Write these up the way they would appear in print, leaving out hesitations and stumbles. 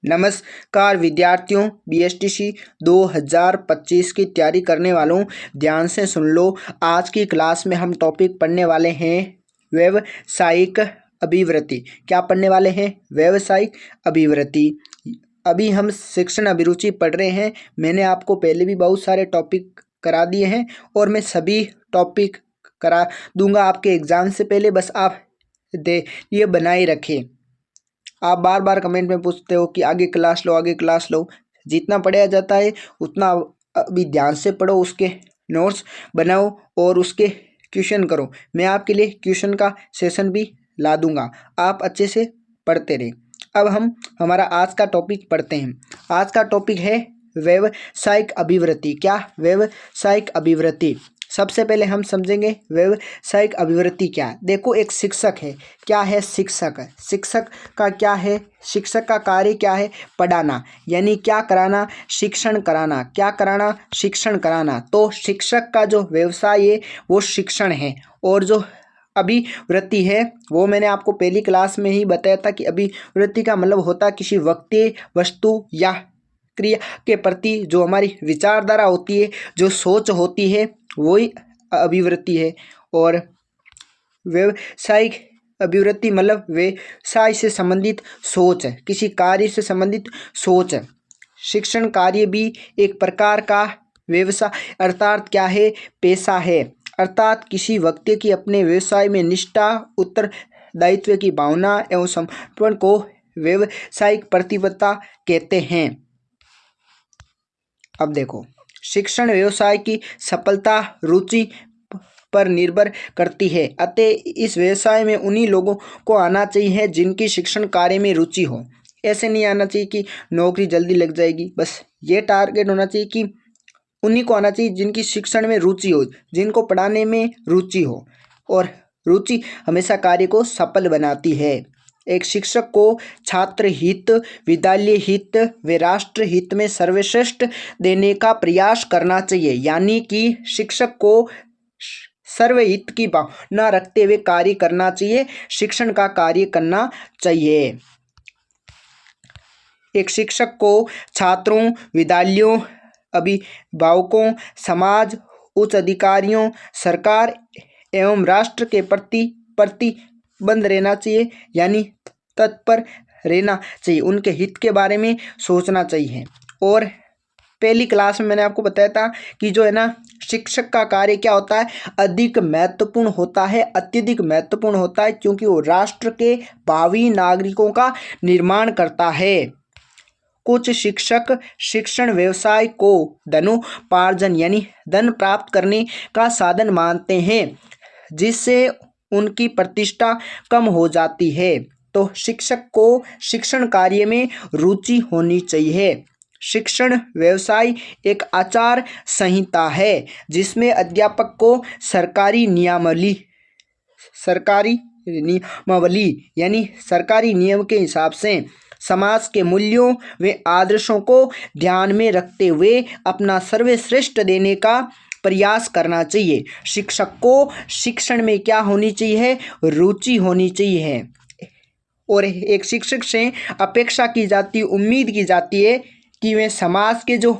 नमस्कार विद्यार्थियों, बीएसटीसी 2025 की तैयारी करने वालों, ध्यान से सुन लो। आज की क्लास में हम टॉपिक पढ़ने वाले हैं व्यावसायिक अभिवृत्ति। क्या पढ़ने वाले हैं? व्यावसायिक अभिवृत्ति। अभी हम शिक्षण अभिरुचि पढ़ रहे हैं। मैंने आपको पहले भी बहुत सारे टॉपिक करा दिए हैं और मैं सभी टॉपिक करा दूंगा आपके एग्जाम से पहले। बस आप ये बनाए रखें। आप बार बार कमेंट में पूछते हो कि आगे क्लास लो, आगे क्लास लो। जितना पढ़ाया जाता है उतना अभी ध्यान से पढ़ो, उसके नोट्स बनाओ और उसके क्वेश्चन करो। मैं आपके लिए क्वेश्चन का सेशन भी ला दूंगा, आप अच्छे से पढ़ते रहें। अब हम हमारा आज का टॉपिक पढ़ते हैं। आज का टॉपिक है व्यावसायिक अभिवृत्ति। क्या? व्यावसायिक अभिवृत्ति। सबसे पहले हम समझेंगे व्यावसायिक अभिवृत्ति क्या है। देखो, एक शिक्षक है। क्या है? शिक्षक है। शिक्षक का क्या है? शिक्षक का कार्य क्या है? पढ़ाना, यानी क्या कराना? शिक्षण कराना। क्या कराना? शिक्षण कराना। तो शिक्षक का जो व्यवसाय है वो शिक्षण है, और जो अभिवृत्ति है वो मैंने आपको पहली क्लास में ही बताया था कि अभिवृत्ति का मतलब होता है किसी व्यक्ति, वस्तु या क्रिया के प्रति जो हमारी विचारधारा होती है, जो सोच होती है, वही अभिवृत्ति है। और व्यावसायिक अभिवृत्ति मतलब व्यवसाय से संबंधित सोच है, किसी कार्य से संबंधित सोच है। शिक्षण कार्य भी एक प्रकार का व्यवसाय अर्थात क्या है? पेशा है। अर्थात किसी व्यक्ति की अपने व्यवसाय में निष्ठा, उत्तरदायित्व की भावना एवं समर्पण को व्यावसायिक प्रतिबद्धता कहते हैं। अब देखो, शिक्षण व्यवसाय की सफलता रुचि पर निर्भर करती है। अतः इस व्यवसाय में उन्हीं लोगों को आना चाहिए जिनकी शिक्षण कार्य में रुचि हो। ऐसे नहीं आना चाहिए कि नौकरी जल्दी लग जाएगी। बस ये टारगेट होना चाहिए कि उन्हीं को आना चाहिए जिनकी शिक्षण में रुचि हो, जिनको पढ़ाने में रुचि हो। और रुचि हमेशा कार्य को सफल बनाती है। एक शिक्षक को छात्र हित, विद्यालय हित व राष्ट्र हित में सर्वश्रेष्ठ देने का प्रयास करना चाहिए। यानी कि शिक्षक को सर्वहित की भावना रखते हुए कार्य करना चाहिए, शिक्षण का कार्य करना चाहिए। एक शिक्षक को छात्रों, विद्यालयों, अभिभावकों, समाज, उच्च अधिकारियों, सरकार एवं राष्ट्र के प्रति प्रतिबद्ध रहना चाहिए, यानी तत्पर रहना चाहिए, उनके हित के बारे में सोचना चाहिए। और पहली क्लास में मैंने आपको बताया था कि जो है ना, शिक्षक का कार्य क्या होता है? अधिक महत्वपूर्ण होता है, अत्यधिक महत्वपूर्ण होता है, क्योंकि वो राष्ट्र के भावी नागरिकों का निर्माण करता है। कुछ शिक्षक शिक्षण व्यवसाय को धनोपार्जन यानी धन प्राप्त करने का साधन मानते हैं, जिससे उनकी प्रतिष्ठा कम हो जाती है। तो शिक्षक को शिक्षण कार्य में रुचि होनी चाहिए। शिक्षण व्यवसाय एक आचार संहिता है जिसमें अध्यापक को सरकारी नियमावली यानी सरकारी नियम के हिसाब से समाज के मूल्यों व आदर्शों को ध्यान में रखते हुए अपना सर्वश्रेष्ठ देने का प्रयास करना चाहिए। शिक्षक को शिक्षण में क्या होनी चाहिए? रुचि होनी चाहिए। और एक शिक्षक से अपेक्षा की जाती, उम्मीद की जाती है कि वे समाज के जो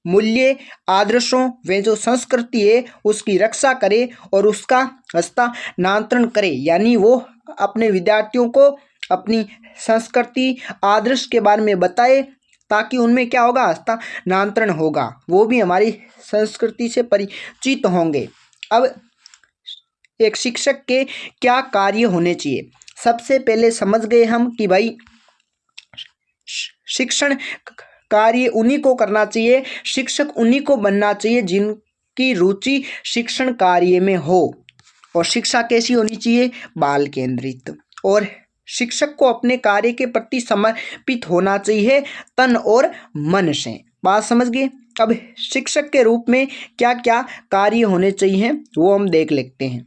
मूल्य, आदर्शों व जो संस्कृति है उसकी रक्षा करे और उसका हस्तांतरण करे। यानी वो अपने विद्यार्थियों को अपनी संस्कृति, आदर्श के बारे में बताए, ताकि उनमें क्या होगा? हस्तांतरण होगा, वो भी हमारी संस्कृति से परिचित होंगे। अब एक शिक्षक के क्या कार्य होने चाहिए? सबसे पहले समझ गए हम कि भाई शिक्षण कार्य उन्हीं को करना चाहिए, शिक्षक उन्हीं को बनना चाहिए जिनकी रुचि शिक्षण कार्य में हो। और शिक्षा कैसी होनी चाहिए? बाल केंद्रित। और शिक्षक को अपने कार्य के प्रति समर्पित होना चाहिए, तन और मन से। बात समझ गए? अब शिक्षक के रूप में क्या क्या कार्य होने चाहिए वो हम देख लेते हैं।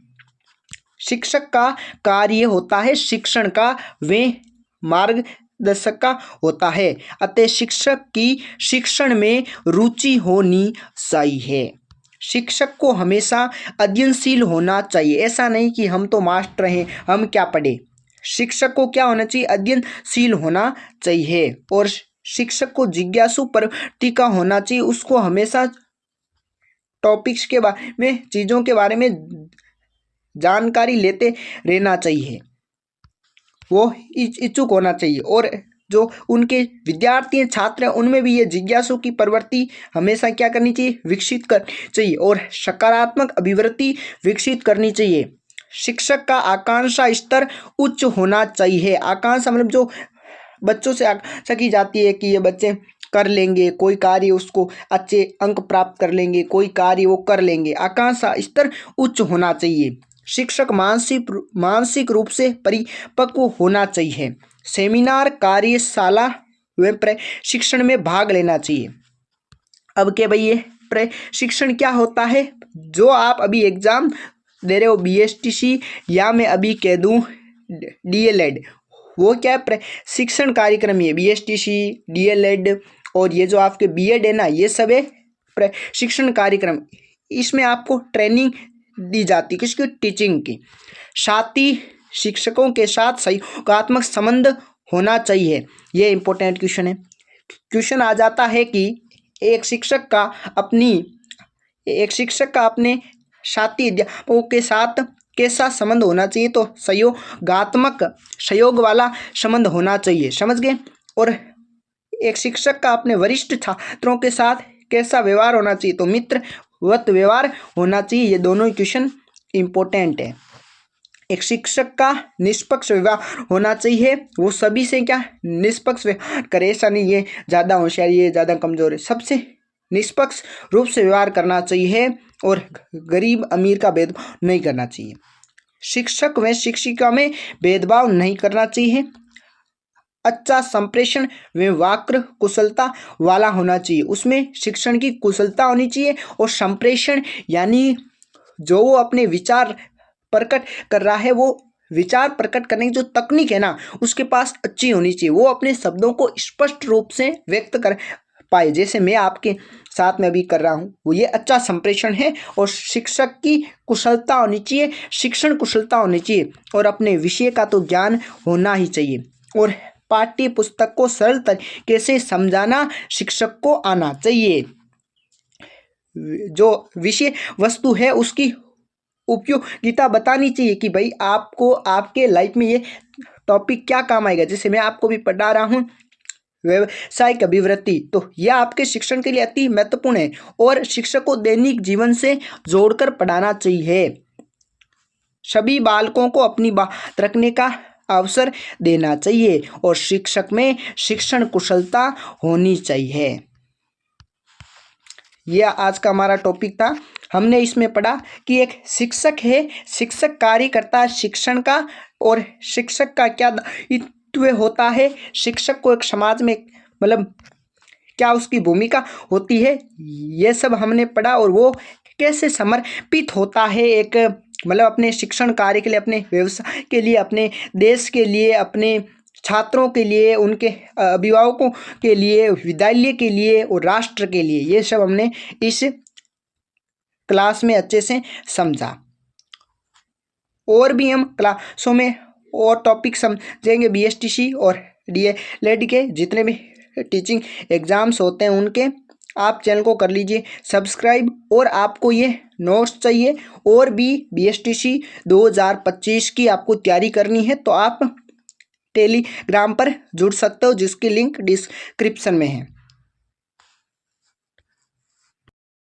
शिक्षक का कार्य होता है शिक्षण का, वे मार्गदर्शक का होता है। अतः शिक्षक की शिक्षण में रुचि होनी चाहिए। शिक्षक को हमेशा अध्ययनशील होना चाहिए। ऐसा नहीं कि हम तो मास्टर हैं, हम क्या पढ़े। शिक्षक को क्या होना चाहिए? अध्ययनशील होना चाहिए। और शिक्षक को जिज्ञासु प्रवृत्ति का होना चाहिए, उसको हमेशा टॉपिक्स के बारे में, चीज़ों के बारे में जानकारी लेते रहना चाहिए, वो इच्छुक होना चाहिए। और जो उनके विद्यार्थी हैं, छात्र हैं, उनमें भी ये जिज्ञासु की प्रवृत्ति हमेशा क्या करनी चाहिए, विकसित करनी चाहिए और सकारात्मक अभिवृत्ति विकसित करनी चाहिए। शिक्षक का आकांक्षा स्तर उच्च होना चाहिए। आकांक्षा मतलब जो बच्चों से आकांक्षा की जाती है कि ये बच्चे कर लेंगे, कोई कार्य उसको अच्छे अंक प्राप्त कर लेंगे, कोई कार्य वो कर लेंगे, आकांक्षा स्तर उच्च होना चाहिए। शिक्षक मानसिक रूप से परिपक्व होना चाहिए। सेमिनार, कार्यशाला व प्रशिक्षण में भाग लेना चाहिए। अब क्या भाई, ये प्रशिक्षण क्या होता है? जो आप अभी एग्जाम दे रहे हो BSTC या मैं अभी कह दूं DLED, वो क्या है, प्रशिक्षण कार्यक्रम है। BSTC, DLED और ये जो आपके BEd है ना, ये सब है प्रशिक्षण कार्यक्रम। इसमें आपको ट्रेनिंग दी जाती है, किसकी, टीचिंग की। साथी शिक्षकों के साथ सहयोगात्मक संबंध होना चाहिए। ये इंपॉर्टेंट क्वेश्चन है। क्वेश्चन आ जाता है कि एक शिक्षक का अपने साथी अध्यापकों के साथ कैसा संबंध होना चाहिए? तो सहयोग वाला संबंध होना चाहिए, समझ गए। और एक शिक्षक का अपने वरिष्ठ छात्रों के साथ कैसा व्यवहार होना चाहिए? तो मित्रवत व्यवहार होना चाहिए। ये दोनों ही क्वेश्चन इंपॉर्टेंट है। एक शिक्षक का निष्पक्ष व्यवहार होना चाहिए, वो सभी से क्या निष्पक्ष व्यवहार करे, ऐसा नहीं ये ज़्यादा होशियार, ये ज़्यादा कमज़ोर है, सबसे निष्पक्ष रूप से व्यवहार करना चाहिए और गरीब अमीर का भेदभाव नहीं करना चाहिए। शिक्षक व शिक्षिका में भेदभाव नहीं करना चाहिए। अच्छा संप्रेषण व वाक्य कुशलता वाला होना चाहिए, उसमें शिक्षण की कुशलता होनी चाहिए और संप्रेषण यानी जो वो अपने विचार प्रकट कर रहा है, वो विचार प्रकट करने की जो तकनीक है ना, उसके पास अच्छी होनी चाहिए, वो अपने शब्दों को स्पष्ट रूप से व्यक्त कर पाए, जैसे मैं आपके साथ में अभी कर रहा हूँ, वो ये अच्छा संप्रेषण है। और शिक्षक की कुशलता होनी चाहिए, शिक्षण कुशलता होनी चाहिए और अपने विषय का तो ज्ञान होना ही चाहिए। और पाठ्य पुस्तक को सरल तरीके से समझाना शिक्षक को आना चाहिए। जो विषय वस्तु है उसकी उपयोगिता बतानी चाहिए कि भाई आपको आपके लाइफ में ये टॉपिक क्या काम आएगा। जैसे मैं आपको भी पढ़ा रहा हूँ व्यवसायिक अभिवृत्ति, तो यह आपके शिक्षण के लिए अति महत्वपूर्ण है और शिक्षक को दैनिक जीवन से जोड़कर पढ़ाना चाहिए। सभी बालकों को अपनी बात रखने का अवसर देना चाहिए और शिक्षक में शिक्षण कुशलता होनी चाहिए। यह आज का हमारा टॉपिक था। हमने इसमें पढ़ा कि एक शिक्षक है, शिक्षक कार्य करता है शिक्षण का, और शिक्षक का क्या दायित्व होता है, शिक्षक को एक समाज में मतलब क्या उसकी भूमिका होती है, ये सब हमने पढ़ा। और वो कैसे समर्पित होता है एक मतलब अपने शिक्षण कार्य के लिए, अपने व्यवसाय के लिए, अपने देश के लिए, अपने छात्रों के लिए, उनके अभिभावकों के लिए, विद्यालय के लिए और राष्ट्र के लिए। ये सब हमने इस क्लास में अच्छे से समझा। और भी हम क्लासों में और टॉपिक समझेंगे। BSTC और DLED के जितने भी टीचिंग एग्ज़ाम्स होते हैं उनके, आप चैनल को कर लीजिए सब्सक्राइब। और आपको ये नोट्स चाहिए और भी BSTC 2025 की आपको तैयारी करनी है तो आप टेलीग्राम पर जुड़ सकते हो, जिसकी लिंक डिस्क्रिप्शन में है।